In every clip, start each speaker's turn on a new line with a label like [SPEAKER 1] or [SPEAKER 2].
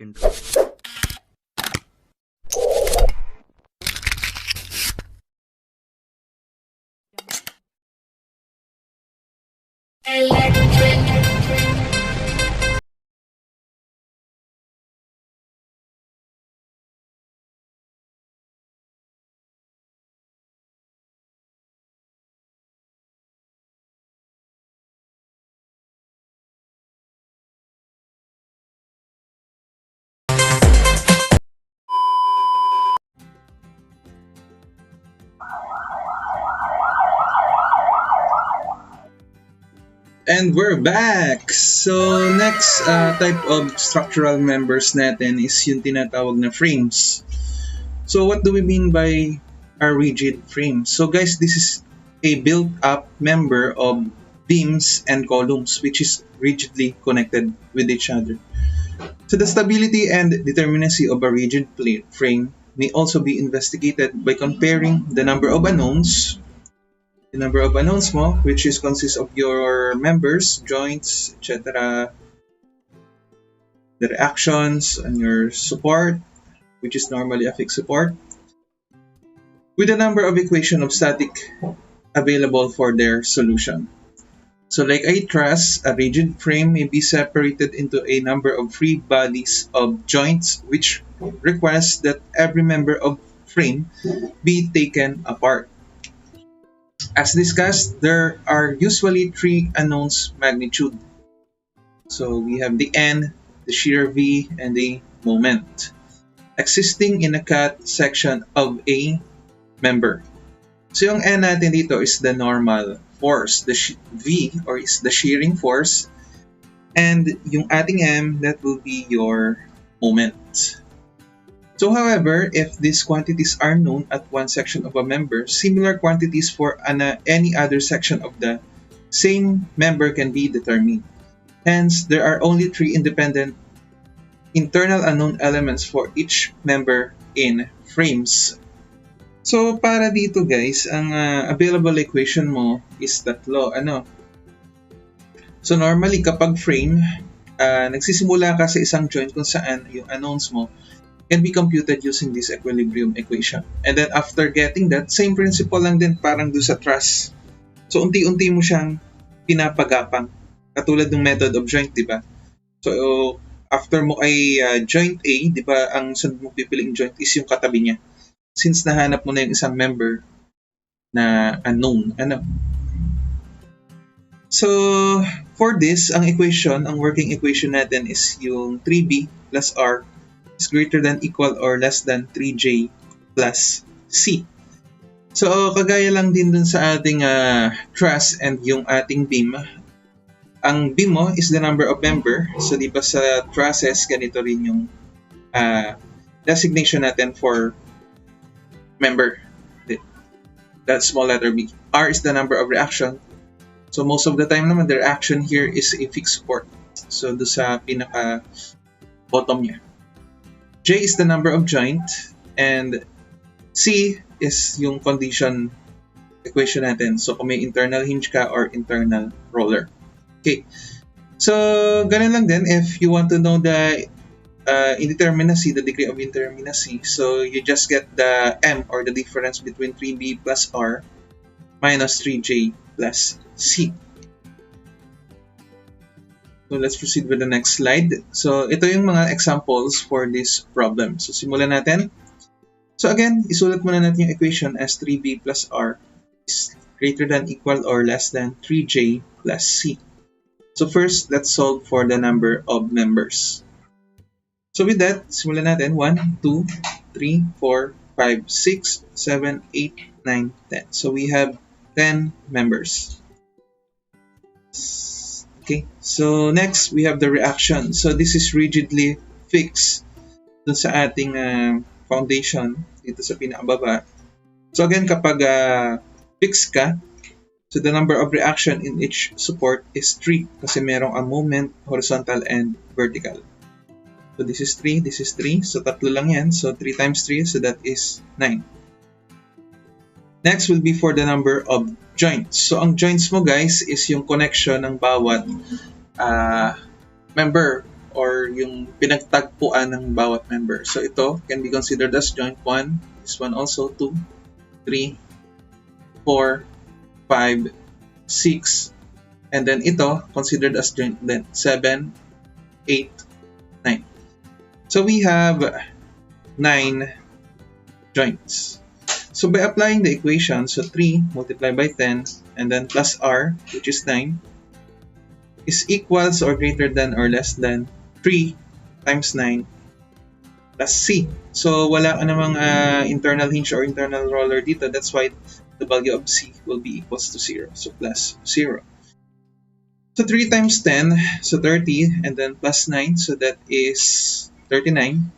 [SPEAKER 1] control.
[SPEAKER 2] And we're back! So, next type of structural members natin is yung tinatawag na frames. So, what do we mean by a rigid frame? So, guys, this is a built-up member of beams and columns which is rigidly connected with each other. So, the stability and determinacy of a rigid frame may also be investigated by comparing the number of unknowns mo, which is consists of your members, joints, etc., the reactions, and your support, which is normally a fixed support, with the number of equation of static available for their solution. So like a truss, a rigid frame may be separated into a number of free bodies of joints, which requires that every member of frame be taken apart. As discussed, there are usually three unknowns magnitude. So we have the N, the shear V, and the moment existing in a cut section of a member. So yung N natin dito is the normal force, the V or is the shearing force, and yung ating M, that will be your moment. So however, if these quantities are known at one section of a member, similar quantities for any other section of the same member can be determined. Hence, there are only three independent internal unknown elements for each member in frames. So para dito guys, ang available equation mo is tatlo. So normally kapag frame, nagsisimula ka sa isang joint kung saan yung unknowns mo can be computed using this equilibrium equation. And then after getting that, same principle lang din parang doon sa truss. So unti-unti mo siyang pinapagapang. Katulad ng method of joint, di ba? So after mo ay joint A, di ba, ang sunod mo pipiling joint is yung katabi niya. Since nahanap mo na yung isang member na unknown. So for this, ang working equation natin is yung 3B plus R is greater than, equal, or less than 3J plus C. So, kagaya lang din dun sa ating truss and yung ating beam. Ang beam mo is the number of member. So, di ba sa trusses, ganito rin yung designation natin for member. That small letter B. R is the number of reaction. So, most of the time naman, the reaction here is a fixed support. So, do sa pinaka-bottom niya. J is the number of joint, and C is yung condition equation natin. So, kung may internal hinge ka or internal roller. Okay. So, ganun lang din. If you want to know the indeterminacy, the degree of indeterminacy, so you just get the M, or the difference between 3B plus R minus 3J plus C. So let's proceed with the next slide. So ito yung mga examples for this problem. So simulan natin. So again, isulat muna natin yung equation as 3B plus R is greater than, equal, or less than 3J plus C. So first, let's solve for the number of members. So with that, simulan natin. 1, 2, 3, 4, 5, 6, 7, 8, 9, 10. So we have 10 members. Okay, so next we have the reaction. So this is rigidly fixed dun sa ating foundation dito sa pinakababa. So again, kapag fixed ka, so the number of reaction in each support is 3 kasi merong a moment, horizontal and vertical. So this is 3, this is 3. So tatlo lang yan. So 3 times 3, so that is 9. Next will be for the number of joints. So ang joints mo guys is yung connection ng bawat member or yung pinagtagpuan ng bawat member. So ito can be considered as joint 1, this one also 2, 3, 4, 5, 6, and then ito considered as joint then 7, 8, 9. So we have 9 joints. So by applying the equation, so 3 multiplied by 10 and then plus r, which is 9, is equals or greater than or less than 3 times 9 plus c. So wala ka namang internal hinge or internal roller dito. That's why the value of c will be equals to 0. So plus 0. So 3 times 10, so 30, and then plus 9, so that is 39.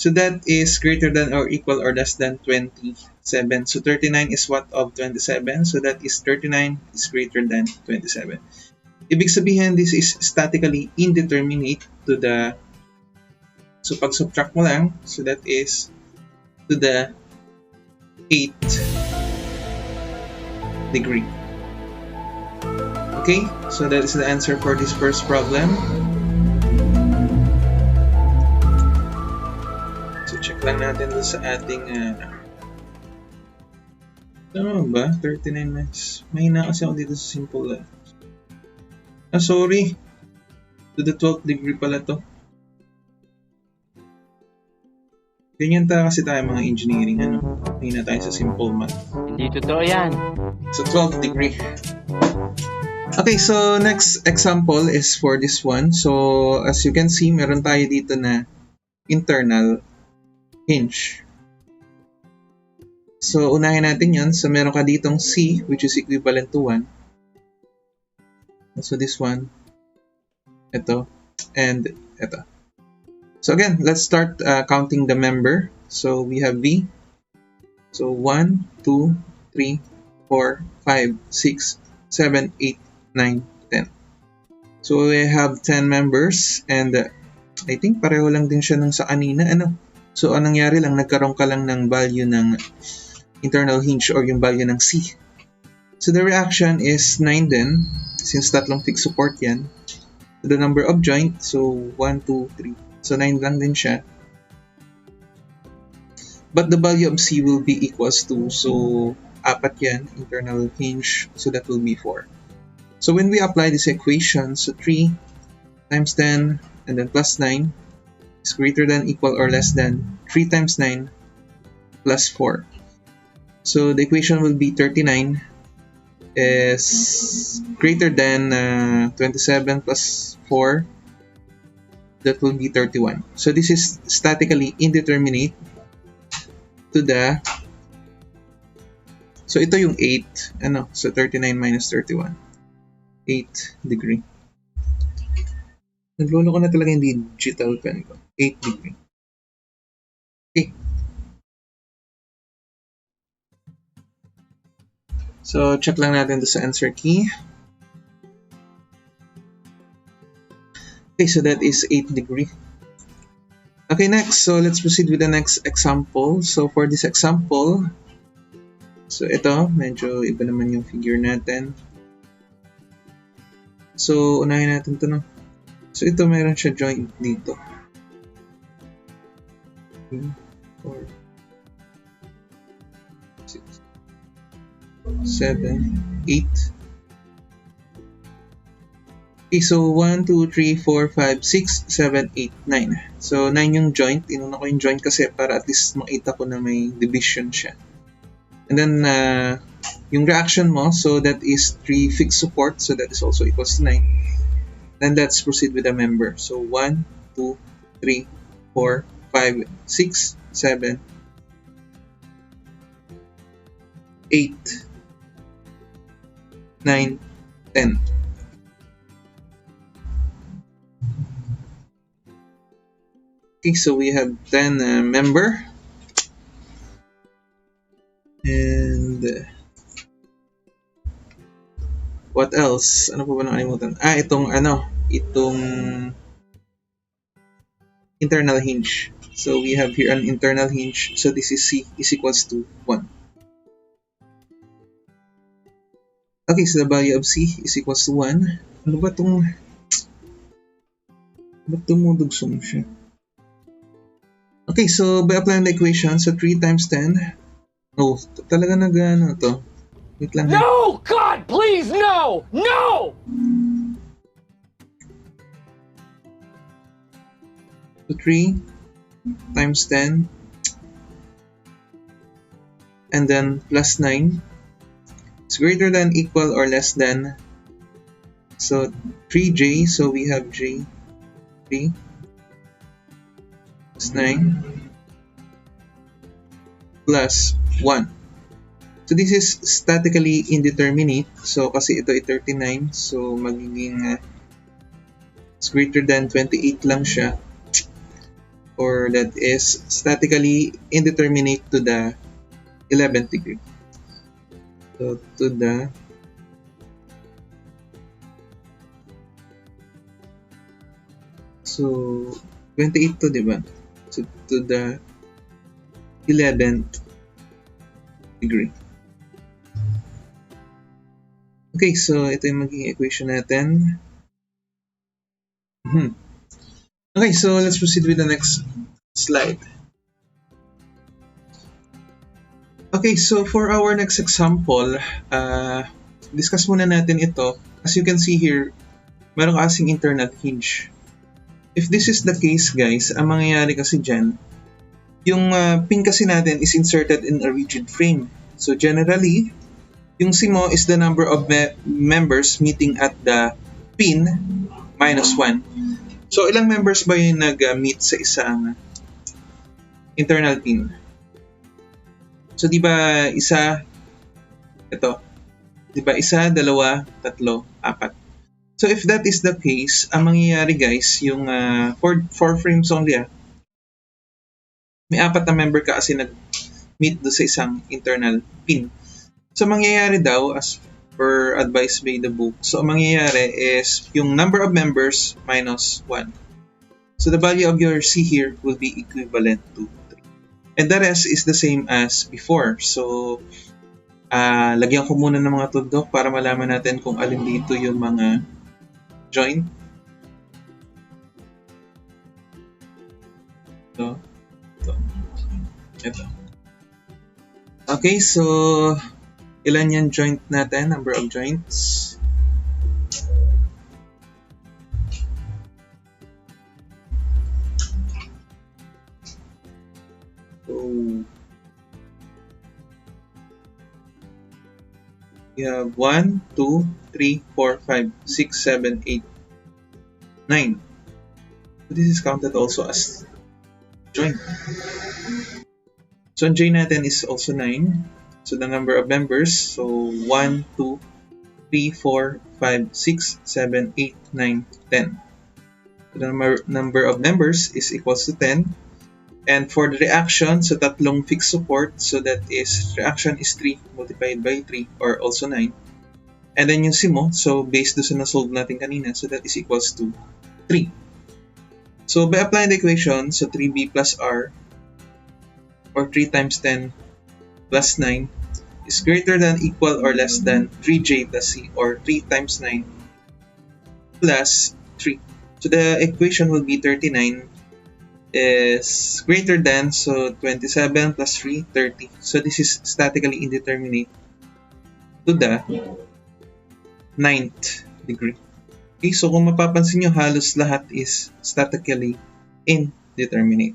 [SPEAKER 2] So that is greater than or equal or less than 27. So 39 is what of 27? So that is 39 is greater than 27. Ibig sabihin, this is statically indeterminate to the, so pag subtract mo lang, so that is to the 8th degree. Okay, so that is the answer for this first problem. Check lang natin doon sa ating ano ba? 39 minus. Mahina kasi ako dito sa simple. Sorry. To the 12th degree pala to. Ganyan kasi tayo mga engineering. Mahina tayo sa simple math.
[SPEAKER 1] Hindi totoo yan.
[SPEAKER 2] So 12th degree. Okay, so next example is for this one. So as you can see, meron tayo dito na internal hinge. So, unahin natin yun. So, meron ka ditong C, which is equivalent to 1. So, this one, ito, and ito. So, again, let's start counting the member. So, we have V. So, 1, 2, 3, 4, 5, 6, 7, 8, 9, 10. So, we have 10 members and I think pareho lang din siya nung sa kanina. So, anong nangyari lang, nagkaroon ka lang ng value ng internal hinge or yung value ng C. So, the reaction is 9 din, since tatlong fixed support yan. The number of joint, so 1, 2, 3. So, 9 lang din siya. But the value of C will be equals to, so 4 yan, internal hinge, so that will be 4. So, when we apply this equation, so 3 times 10 and then plus 9, is greater than, equal, or less than 3 times 9 plus 4. So the equation will be 39 is greater than 27 plus 4. That will be 31. So this is statically indeterminate to the, so ito yung 8, so 39 minus 31. 8 degree. Naglolo ko na talaga yung digital pen ko. 8 degree. Okay. So, check lang natin sa answer key. Okay, so that is 8 degree. Okay, next. So, let's proceed with the next example. So, for this example, so ito, medyo iba naman yung figure natin. So, unahin natin ito, no? So, ito meron siya joint dito. 3, 4, 6, 7, 8. Okay, so 1, 2, 3, 4, 5, 6, 7, 8, 9. So, 9 yung joint. Inuna ko yung joint kasi para at least makita ko na may division siya. And then, yung reaction mo, so that is 3 fixed support. So, that is also equals to 9. Then let's proceed with the member. So 1, 2, 3, 4, 5, 6, 7, 8, 9, 10. Okay, so we have 10 member. And what else? Ano pa ba nakalimutan? Itong internal hinge. So we have here an internal hinge. So this is C is equals to 1. Okay, so the value of C is equals to 1. Ano ba itong Ba't dumudugsong siya? Okay, so by applying the equation, so 3 times 10. Oh, talaga nag-ano to. Wait lang.
[SPEAKER 1] No! God, please, no! No!
[SPEAKER 2] So 3 times 10 and then plus 9 is greater than, equal, or less than. So 3j, so we have j 3 plus 9 plus 1. So this is statically indeterminate. So kasi ito ay 39, so magiging it's greater than 28 lang siya. Or that is statically indeterminate to the 11th degree. So to the So 28 to, di ba? So to the 11th degree. Okay, so ito yung magiging equation natin. Okay, so let's proceed with the next slide. Okay, so for our next example, discuss muna natin ito. As you can see here, meron kasing internal hinge. If this is the case, guys, ang mangyayari kasi dyan, yung pin kasi natin is inserted in a rigid frame. So generally, yung simo is the number of members meeting at the pin minus 1. So ilang members ba yung nag-meet sa isang internal pin? So di ba isa, ito, di ba isa, dalawa, tatlo, apat. So if that is the case, ang mangyayari, guys, yung for frames only, may apat na member ka kasi nag-meet do sa isang internal pin. So mangyayari daw, as per advice by the book, so ang mangyayari is yung number of members minus 1. So the value of your C here will be equivalent to 3. And the rest is the same as before. So lagyan ko muna ng mga tundok para malaman natin kung alin dito yung mga join. Ito. Okay, so ilan yan joint natin? Number of joints. So we have 1, 2, 3, 4, 5, 6, 7, 8, 9. So this is counted also as joint. So ang J natin is also 9. So the number of members, so 1, 2, 3, 4, 5, 6, 7, 8, 9, 10. So the number of members is equals to 10. And for the reaction, so tatlong fixed support, so that is, reaction is 3 multiplied by 3, or also 9. And then yung simo, so based do sa na-solve natin kanina, so that is equals to 3. So by applying the equation, so 3b plus r, or 3 times 10 plus 9, is greater than, equal, or less than 3j plus c, or 3 times 9 plus 3. So the equation will be 39 is greater than, so 27 plus 3, 30. So this is statically indeterminate to the 9th degree. Okay, so kung mapapansin nyo, halos lahat is statically indeterminate.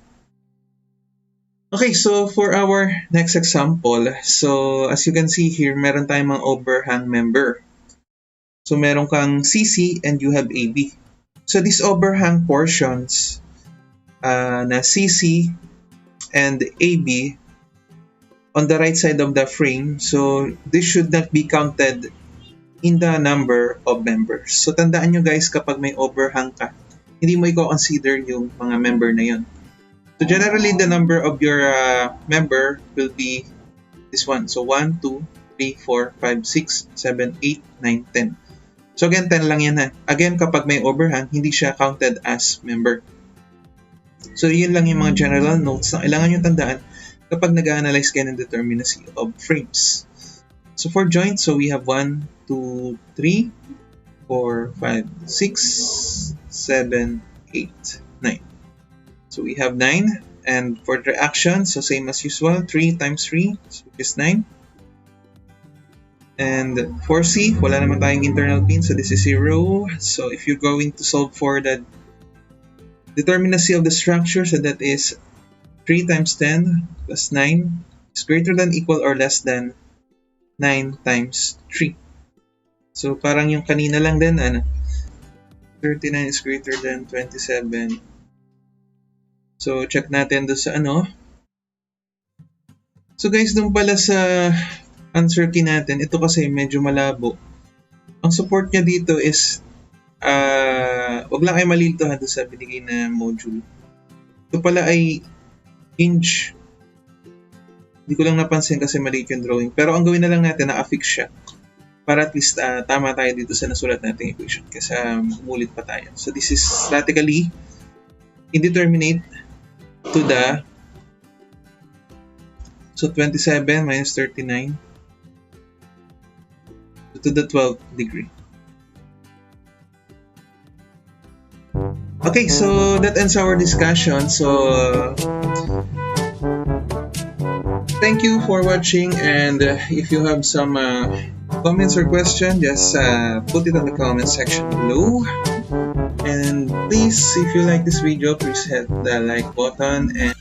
[SPEAKER 2] Okay, so for our next example, so as you can see here, meron tayong mga overhang member. So meron kang CC and you have AB. So these overhang portions na CC and AB on the right side of the frame, so this should not be counted in the number of members. So tandaan nyo, guys, kapag may overhang ka, hindi mo i-consider yung mga member na yun. So generally, the number of your member will be this one. So 1, 2, 3, 4, 5, 6, 7, 8, 9, 10. So again, 10 lang yan ha. Again, kapag may overhang, hindi siya counted as member. So yun lang yung mga general notes na kailangan nyo tandaan kapag nag-analyze kayo ng determinacy of frames. So for joint, so we have 1, 2, 3, 4, 5, 6, 7, 8, 9. So we have 9. And for the reaction, so same as usual, 3 times 3, which is 9. And for C, wala naman tayong internal pin, so this is 0. So if you're going to solve for the determinacy of the structure, so that is 3 times 10 plus 9 is greater than, equal, or less than 9 times 3. So parang yung kanina lang din, 39 is greater than 27. So check natin doon sa So guys, doon pala sa answer key natin, ito kasi medyo malabo. Ang support niya dito is, wag lang kayo malilito doon sa binigay na module. Ito pala ay inch. Hindi ko lang napansin kasi maliit yung drawing. Pero ang gawin na lang natin, naka-fix siya. Para at least tama tayo dito sa nasulat nating equation. Kasi umulit pa tayo. So this is statically indeterminate to the, so 27 minus 39 to the 12th degree. Okay, so that ends our discussion. So thank you for watching, and if you have some comments or questions, just put it on the comment section below. And please, if you like this video, please hit the like button and